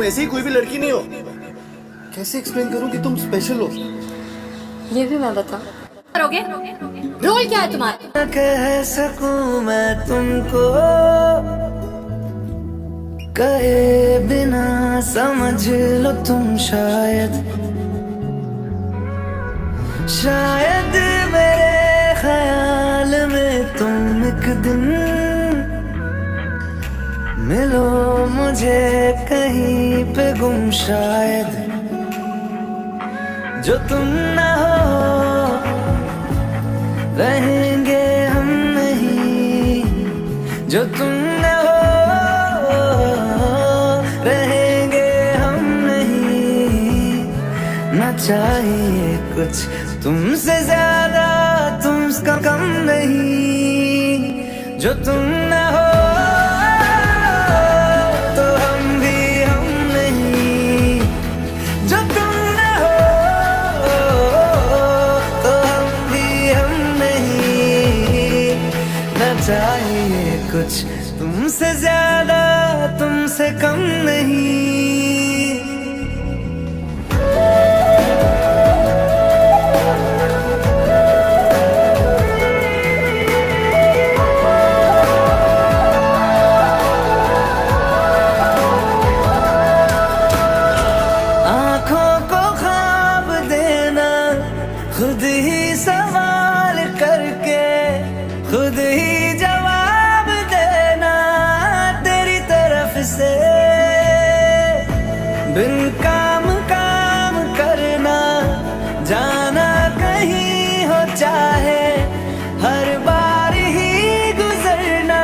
ऐसे ही कोई भी लड़की नहीं हो। कैसे एक्सप्लेन करूं कि तुम स्पेशल हो? ये भी मैं बताऊं? करोगे? रोल क्या है तुम्हारा? कह सकूं मैं तुमको, कहे बिना समझ लो तुम शायद, शायद मेरे ख्याल में तुम एक दिन मिलो मुझे कहीं पे गुम, शायद जो तुम ना हो रहेंगे हम नहीं, जो तुम ना हो रहेंगे हम नहीं। ना चाहिए कुछ तुमसे ज्यादा, तुमसे कम नहीं। जो तुम ना हो तो हम भी हम नहीं, जो तुम ना हो तो हम भी हम नहीं। ना चाहिए कुछ तुमसे ज्यादा, तुमसे कम नहीं। खुद ही सवाल करके खुद ही जवाब देना, तेरी तरफ से बिन काम काम करना, जाना कहीं हो चाहे हर बार ही गुजरना,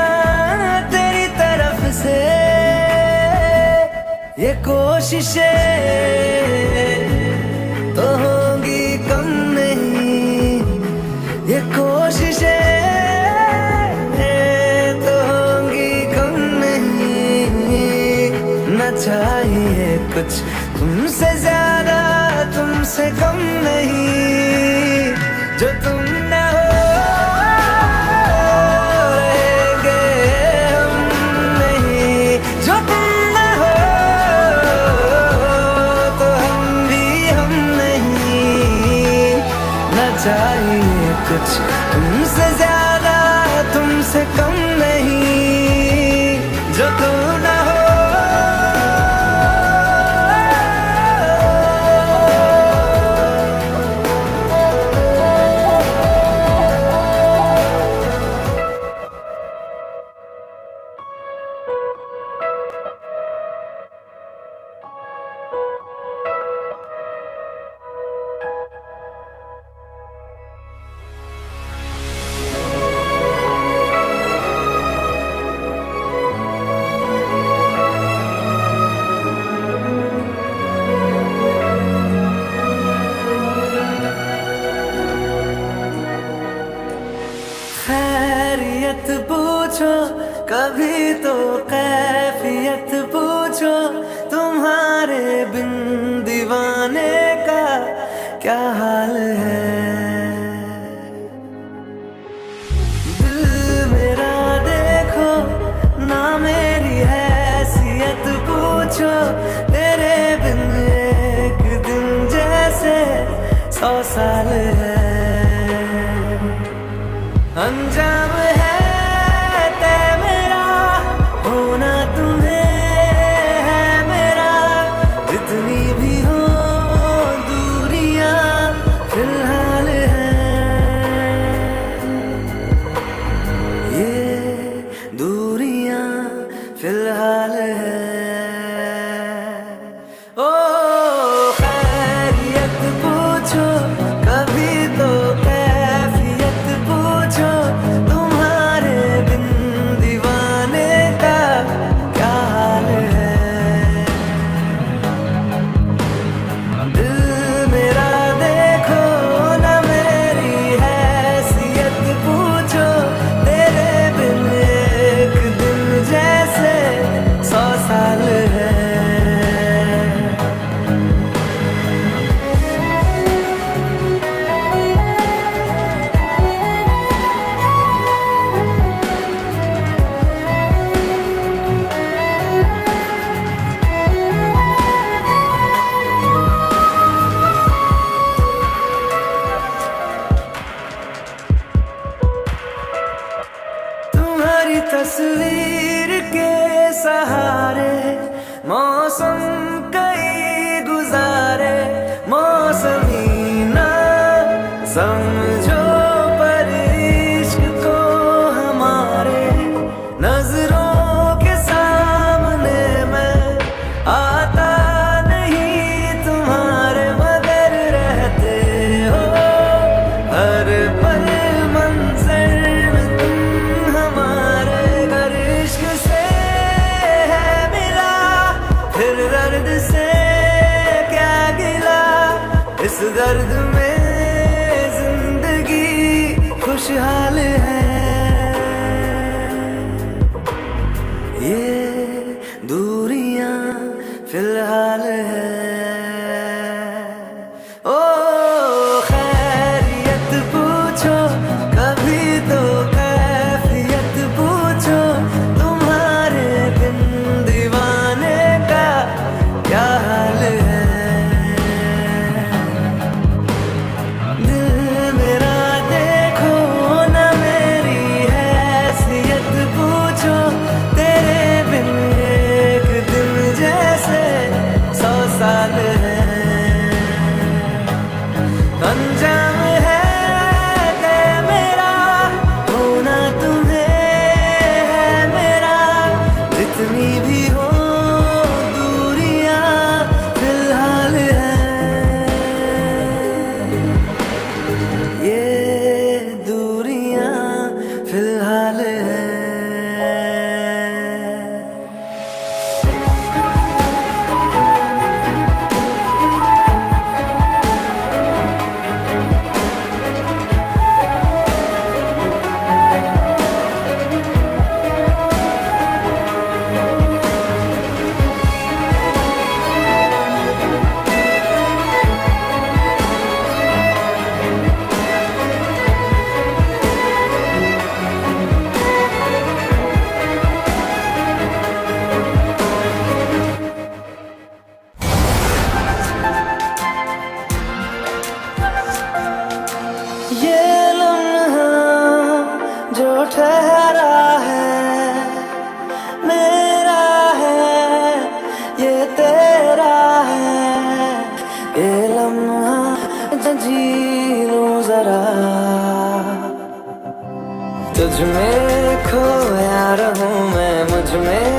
तेरी तरफ से ये कोशिशें तो होंगी कम नहीं, ये कोशिशें तो होंगी कम नहीं। ना चाहिए कुछ तुमसे ज्यादा, तुमसे कम नहीं। जो तुम ना हो रहेंगे हम नहीं, जो तुम ना हो तो हम भी हम नहीं। ना चाहिए कुछ तुमसे ज्यादा, तुमसे कम नहीं। जो तुम ना हो खैरियत पूछो कभी तो कैफियत पूछो, तुम्हारे बिन दीवाने का क्या हाल है। दिल मेरा देखो ना मेरी हैसियत पूछो, तेरे बिन एक दिन जैसे 100 साल है। अंजाम है तय मेरा होना तुम्हें है मेरा, जितनी भी हो दूरियां फिलहाल है। ये दूरियां फिलहाल है। ओ खैरियत पूछो कभी तो कैफियत पूछो, तुम तस्वीर के सहारे मौसम कई गुजारे, मौसमी ना समझो पर इश्क को हमारे, नजरों के सामने मैं आता नहीं तुम्हारे, मगर रहते हो हर पल मंजर में तुम हमारे। अगर इश्क से है मिला फिर दर्द से क्या गिला, इस दर्द में जिंदगी खुशहाल है। ये दूरियां फिलहाल है। ओ खैरियत पूछो कभी तो कैफियत पूछो, तुम्हारे बिन दीवाने का क्या हाल है। दिल मेरा देखो ना मेरी हैसियत पूछो, तेरे बिन एक दिन जैसे 100 साल है। अंजाम है तय मेरा, होना तुम्हें है मेरा, जितनी भी हो दूरियां फिलहाल है। ये दूरियां फिलहाल है। ये लम्हा जो ठहरा है मेरा है, ये तेरा है। ये लम्हा जी लूं जरा, तुझ में खोया रहूं मैं, मुझ में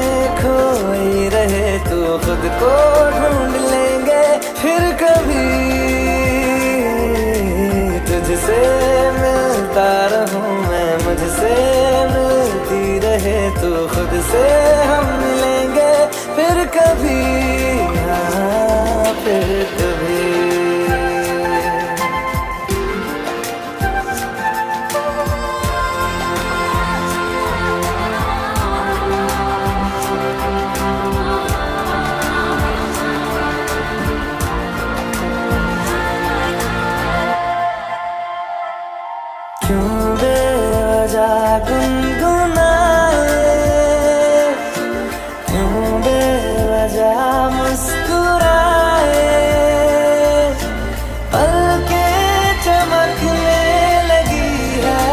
खोई रहे तू, खुद को ढूंढ लेंगे फिर कभी। तुझसे मिलता रहूं मैं, मुझसे मिलती रहे तू, खुद से हम मिलेंगे फिर कभी, हाँ फिर कभी। क्यों बेवजह गुनगुनाए, क्यों बेवजह मुस्कुराए, पलकें चमकने लगी है,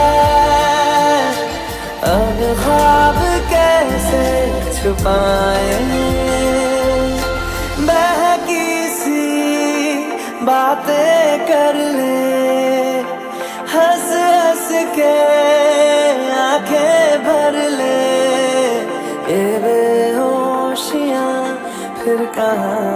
अब ख्वाब कैसे छुपाए। बहकी सी बातें कर ले, हंस हंस के आंखें भर ले, ये बेहोशियां फिर कहाँ।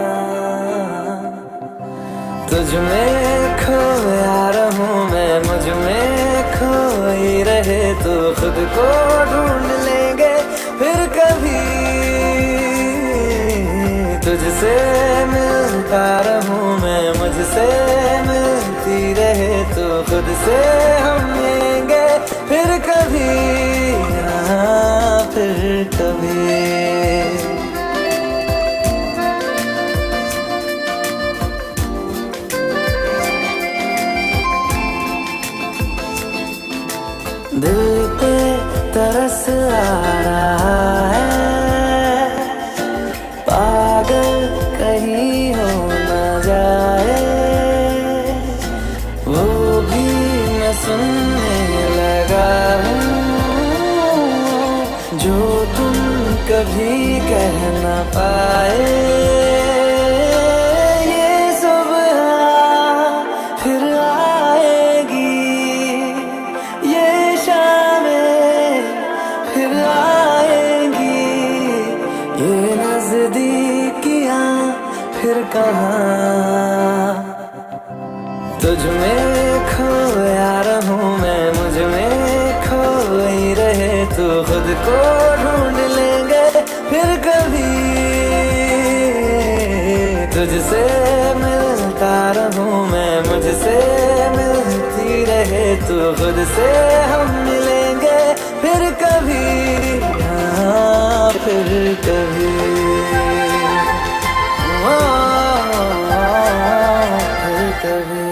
तुझ में खोया रहूं मैं, मुझ में खोई रहे तू, खुद को ढूंढ लेंगे फिर कभी। तुझसे मिलता रहूं मैं, मुझसे मिलती रहे तू, खुद से हम मिलेंगे फिर कभी, हाँ फिर कभी। दिल पे तरस आ रहा है, पागल कहीं हो न जाए, वो भी मैं सुनने लगा हूँ कभी कह ना पाए। ये सुबह फिर आएगी, ये शामें फिर आएंगी, ये नजदीकियां फिर कहाँ। तुझ में खोया रहूं मैं, मुझ में खोई रहे तू, खुद को ढूंढ लेंगे फिर कभी। तुझसे मिलता रहूं मैं, मुझसे मिलती रहे तू, खुद से हम मिलेंगे फिर कभी, हाँ फिर कभी। फिर कभी।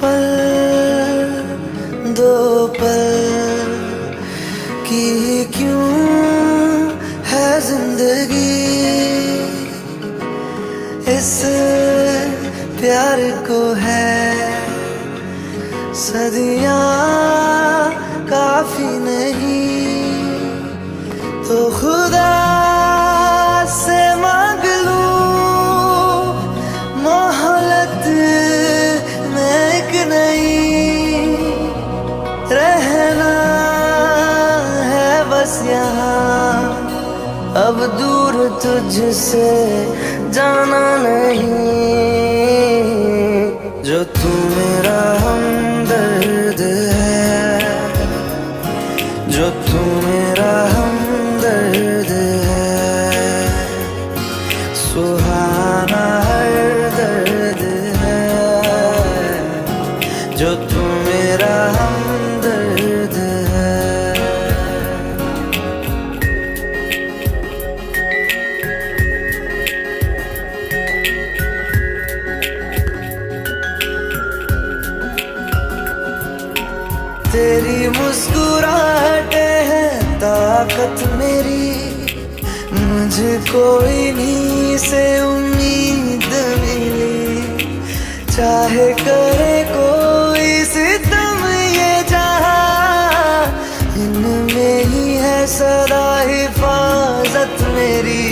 पल दो पल की क्यों है जिंदगी, इस प्यार को है सदियां काफी नहीं, तो खुदा से मांग लूं मोहलत में एक नहीं। रहना है बस यहाँ, अब दूर तुझसे जाना नहीं। जो तू मेरा हमदर्द है, जो तू मेरा हमदर्द है, सुहाना हर दर्द है, जो तू मेरा हमदर्द है। तेरी मुस्कुराहटें हैं ताकत मेरी, मुझको इन्हीं से उम्मीद मिली। चाहे करे कोई सितम ये जहां, इनमें ही है सदा हिफाजत मेरी।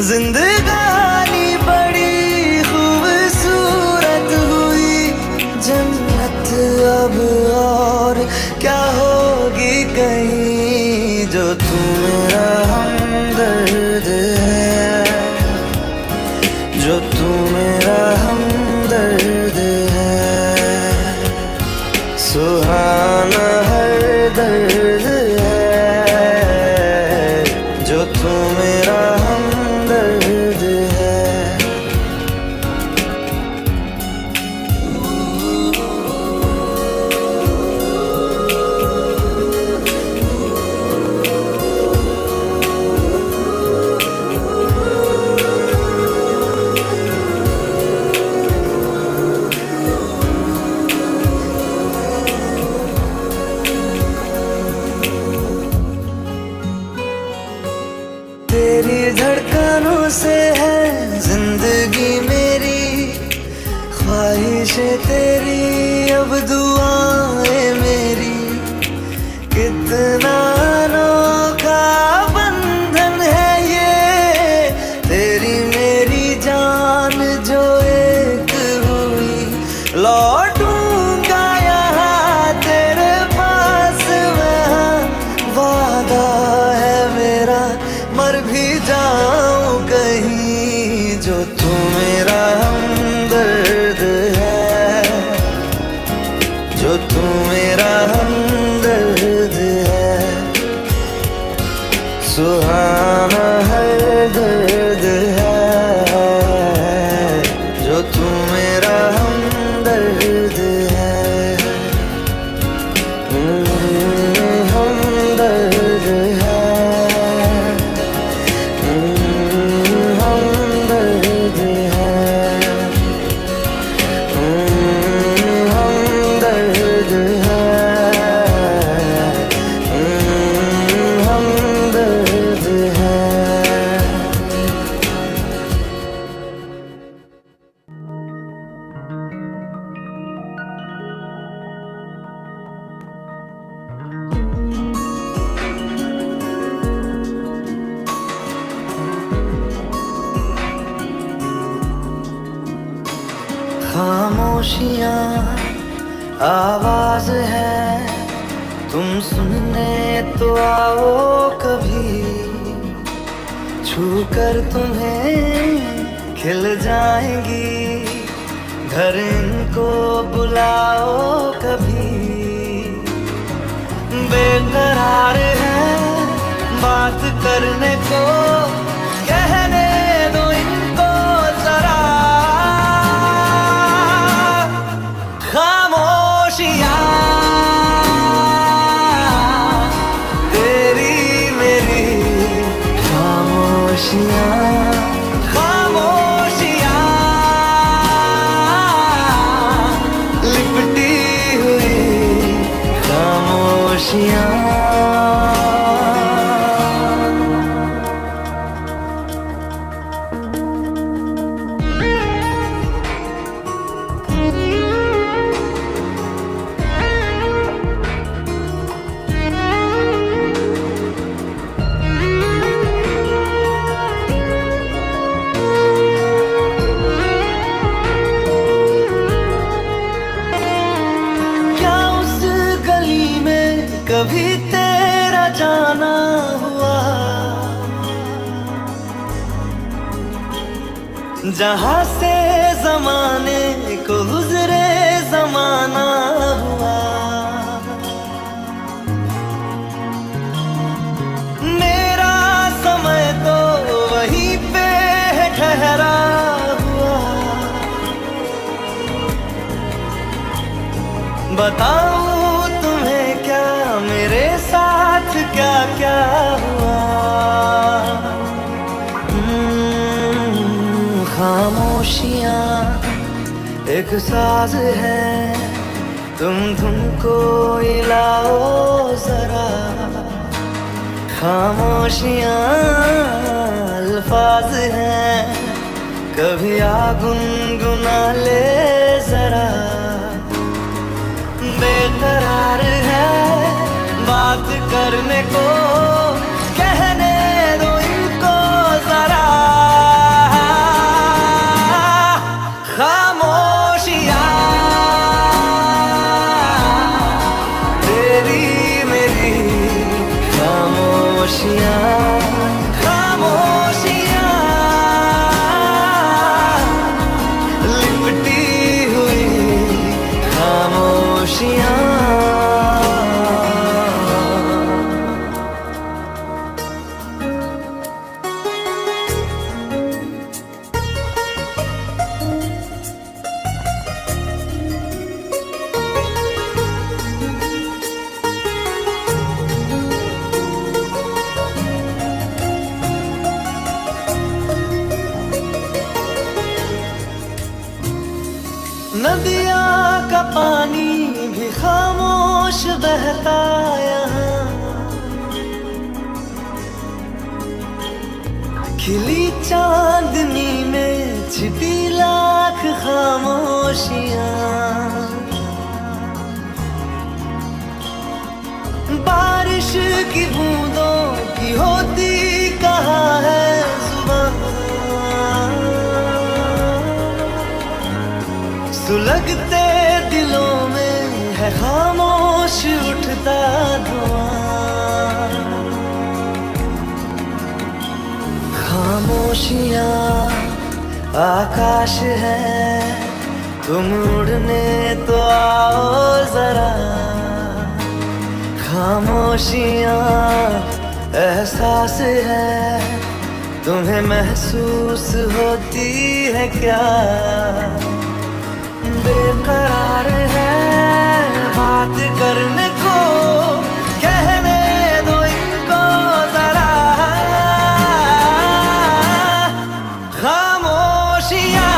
जिंदगानी बड़ी खूबसूरत हुई, जन्नत अब और क्या होगी कहीं। जो तू मेरा हमदर्द है, जो तू मेरा हमदर्द है, सुहाना हर दर्द है, जो तू मेरा हमदर्द है। तेरी धड़कनों से है जिंदगी मेरी, ख्वाहिशें तेरी अब दुआएं मेरी। कितना अनोखा बंधन है ये, तेरी मेरी जान जो एक हुई। लौटूंगा यहाँ तेरे पास मैं, वादा है मेरा मर भी जाऊं कहीं। जो तू मेरा हमदर्द है, जो तू मेरा हमदर्द है, सुहाना हर दर्द है, जो तू मेरा हमदर्द खामोशियाँ आवाज है, तुम सुनने तो आओ कभी, छू कर तुम्हें खिल जाएंगी, घर इनको बुलाओ कभी। बेकरार है बात करने को, कहने दो इनको जरा, खामोशियाँ तेरी मेरी, खामोशियाँ खामोशियाँ लिपटी हुई खामोशियाँ। कभी तेरा जाना हुआ, जहां से जमाने को गुजरे जमाना हुआ, मेरा समय तो वहीं पे ठहरा हुआ। बताऊं तुम्हें क्या मेरे साथ क्या क्या हुआ, खामोशियाँ एक साज है, तुम धुनको हिलाओ जरा, खामोशियाँ अल्फाज हैं, कभी आ गुनगुना ले जरा। बेकरार है बात करने को, कहने दो इनको जरा, खामोशियाँ तेरी मेरी, खामोशियाँ खामोशियाँ लिपटी हुई खामोशियाँ। नदिया का पानी भी खामोश बहता यहाँ, खिली चांदनी में छिपी लाख खामोशियाँ, बारिश की बूंदों की होती कहाँ है जुबान, सुलगते दिलों में है खामोश उठता धुआं, खामोशियाँ आकाश है, तुम उड़ने तो आओ जरा, खामोशियाँ एहसास है, तुम्हें महसूस होती है क्या। बेकरार है बात करने को, कहने दो इनको जरा, खामोशियाँ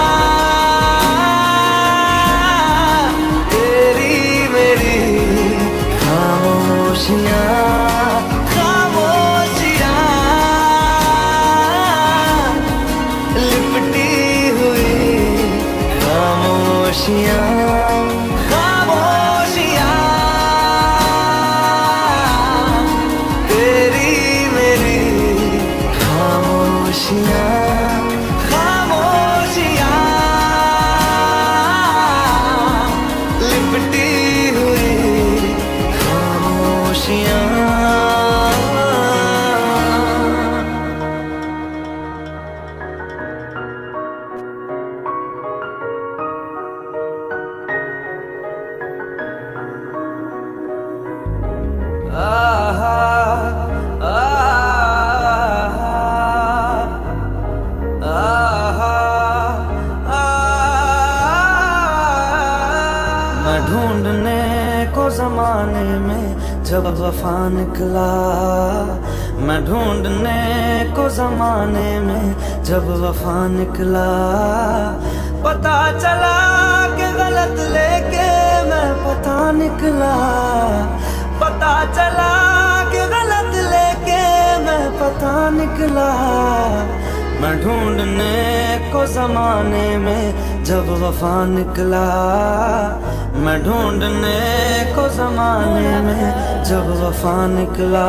तेरी मेरी, खामोशियाँ खामोशियाँ लिपटी हुई खामोशियाँ खामोशियाँ तेरी मेरी, खामोशियाँ खामोशियाँ मैं ढूंढने को जमाने में जब वफा निकला, मैं ढूंढने को जमाने में जब वफा निकला। पता चला कि गलत लेके मैं पता निकला, पता चला कि गलत लेके मैं पता निकला। मैं ढूंढने को जमाने में जब वफा निकला, मैं ढूंढने को जमाने में जब वफा निकला।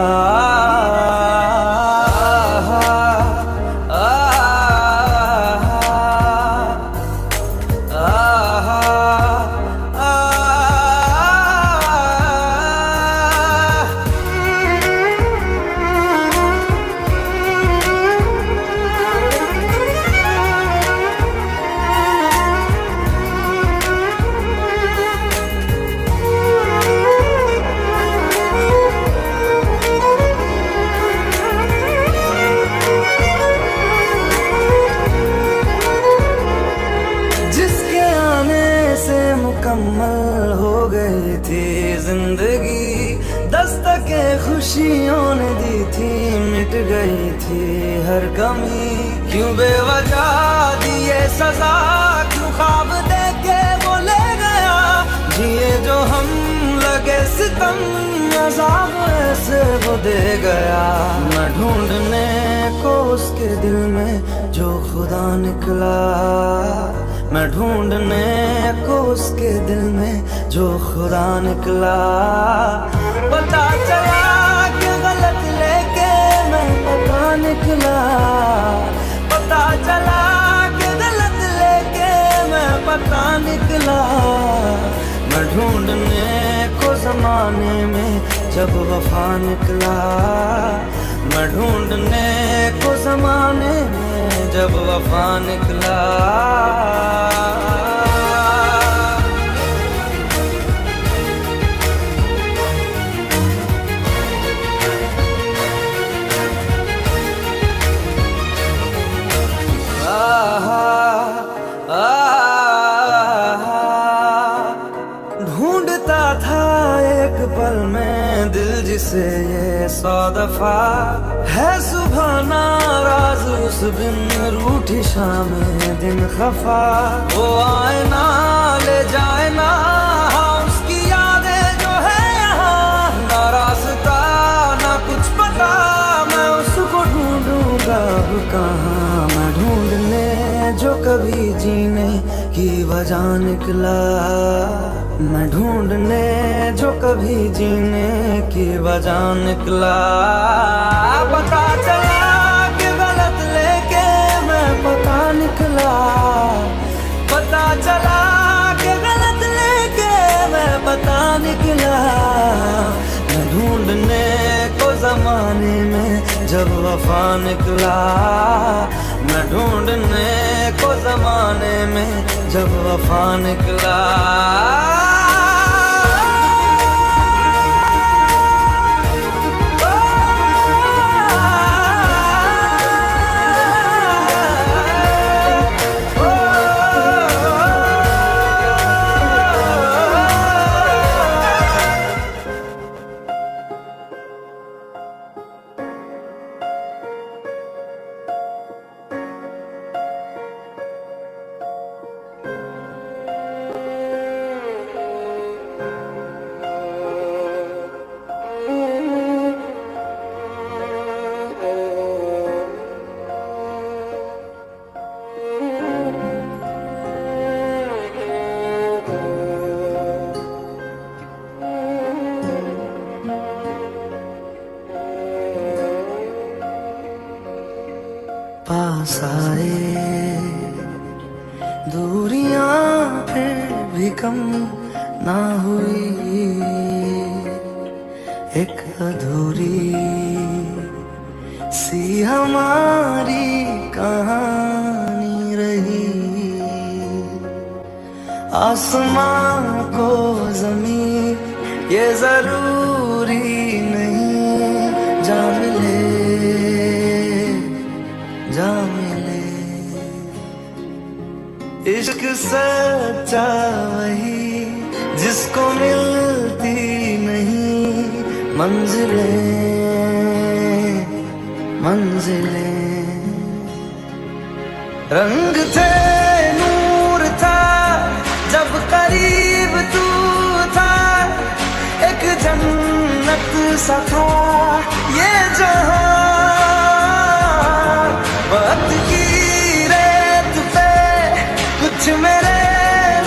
मुकम्मल हो गई थी जिंदगी, दस्तके खुशियों ने दी थी, मिट गई थी हर कमी। क्यों बेवजह दिए सजा, क्यों ख्वाब देके वो ले गया, जिए जो हम लगे सितम, अज़ाब ऐसे वो दे गया। मैं ढूंढने को उसके दिल में जो खुदा निकला, मैं ढूंढने को उसके दिल में जो खुदा निकला। पता चला कि गलत लेके मैं पता निकला, पता चला कि गलत लेके मैं पता निकला। मैं ढूंढने को जमाने में जब वफा निकला, मैं ढूंढने को जमाने में जब वफा निकला। ढूंढता था एक पल में दिल जिसे ये 100 दफा, है सुबह नाराज उस बिन रूठी शाम दिन खफा। वो आए ना ले जाए ना उसकी यादें जो है यहाँ, ना रास्ता ना कुछ पता, मैं उसको ढूंढूंगा अब कहाँ। मैं ढूंढने जो कभी जीने की वजह निकला, मैं ढूंढने जो कभी जीने की वजह निकला। पता चला कि गलत लेके मैं पता निकला, पता चला कि गलत लेके मैं पता निकला। मैं ढूंढने को जमाने में जब वफा निकला, मैं ढूंढने को जमाने में जब वफा निकला। पास आए दूरियां फिर भी कम ना हुई, एक अधूरी सी हमारी कहानी रही। आसमां को ज़मीन ये जरूरी नहीं, जा मिले जा मिले। इश्क सच्चा वही जिस जिसको मिलती नहीं मंजिलें मंजिलें। रंग थे नूर था जब करीब तू था, एक जन्नत सा था ये जहां। वक्त की रेत पे कुछ मेरे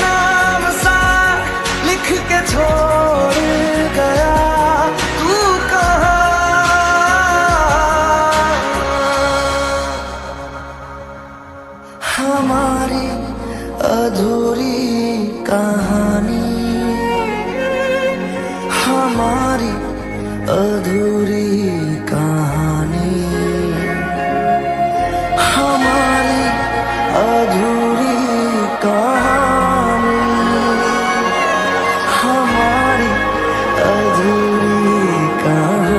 नाम सा लिख के छोड़ गया तू कहाँ। हमारी अधूरी कहानी, हमारी अधूरी कहानी, हमारी अधूरी कहानी, हमारी अधूरी कहानी।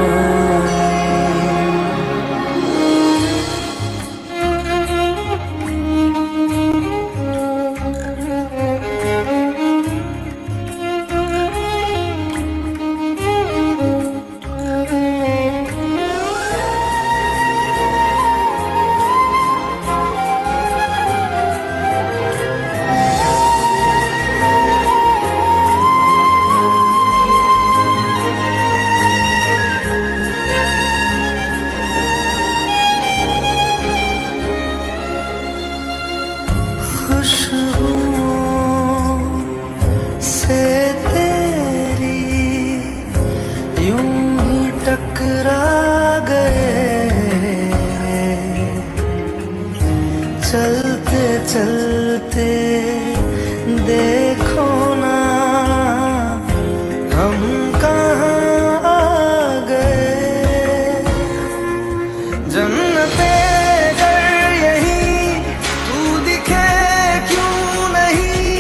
खुशबुओं से तेरी यूं ही टकरा गए, चलते चलते देखो ना हम कहाँ आ गए। जन्नते गर यहीं तू दिखे क्यों नहीं,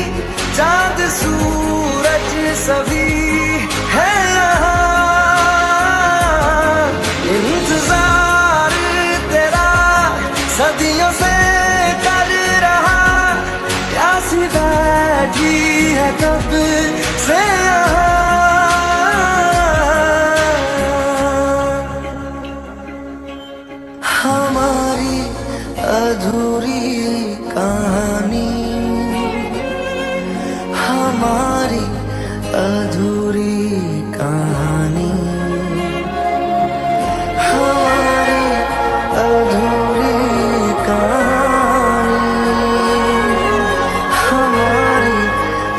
चाँद सूरज सभी है यहाँ। इंतजार तेरा सदियों से कर रहा, प्यासी बैठी है कब से यहाँ। हमारी अधूरी कहानी, हमारी अधूरी कहानी, हमारी अधूरी कहानी, हमारी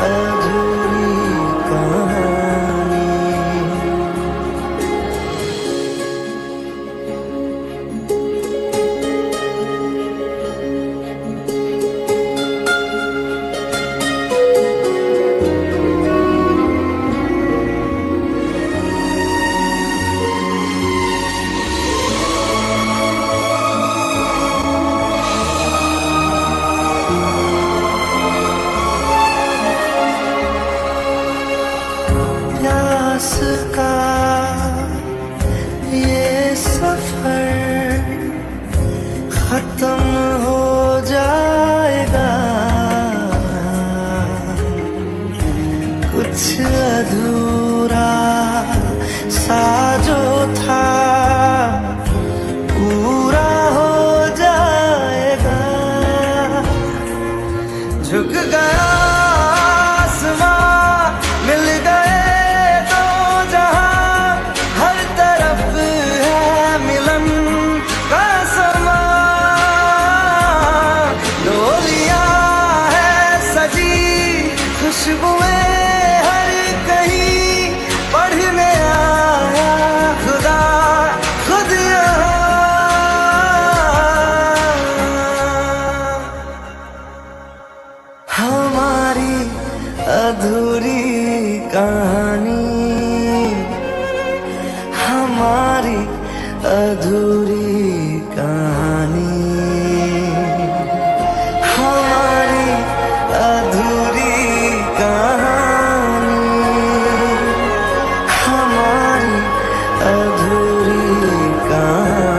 अधूरी कहानी। प्यास का ये सफर खत्म हो जाएगा, कुछ अधूरा सा जो था पूरा हो जाएगा। झुक गया आसमां, मिल गए दो जहां, हर तरफ है मिलन का समा। डोलियां है सजी खुशबुएं हर कहीं, पढ़ने आया खुदा खुद यहाँ। हमारी अधूरी कहानी, हमारी अधूरी कहानी, हमारी अधूरी कहानी, हमारी अधूरी कहानी।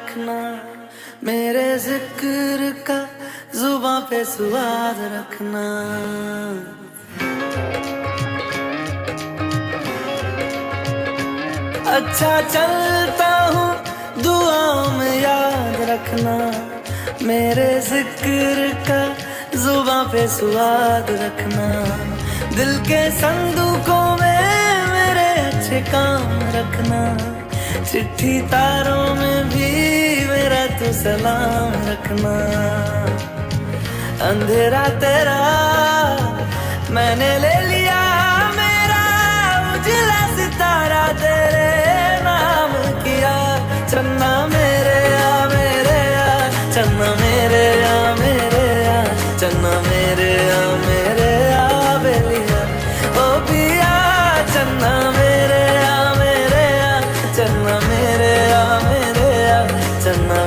रखना, मेरे जिक्र का जुबां पे स्वाद रखना। अच्छा चलता हूँ दुआओं में याद रखना, मेरे जिक्र का जुबां पे स्वाद रखना। दिल के संदूकों में मेरे अच्छे काम रखना, चिट्ठी तारों में भी मेरा तू सलाम रखना। अंधेरा तेरा मैंने ले लिया, मेरा उजला सितारा तेरे नाम किया। चन्ना मेरे आ चन्ना मेरे आ चन्ना मेरे आ बेलिया ओ पिया। चन्ना मेरे आ चन्ना मेरे आ चन्ना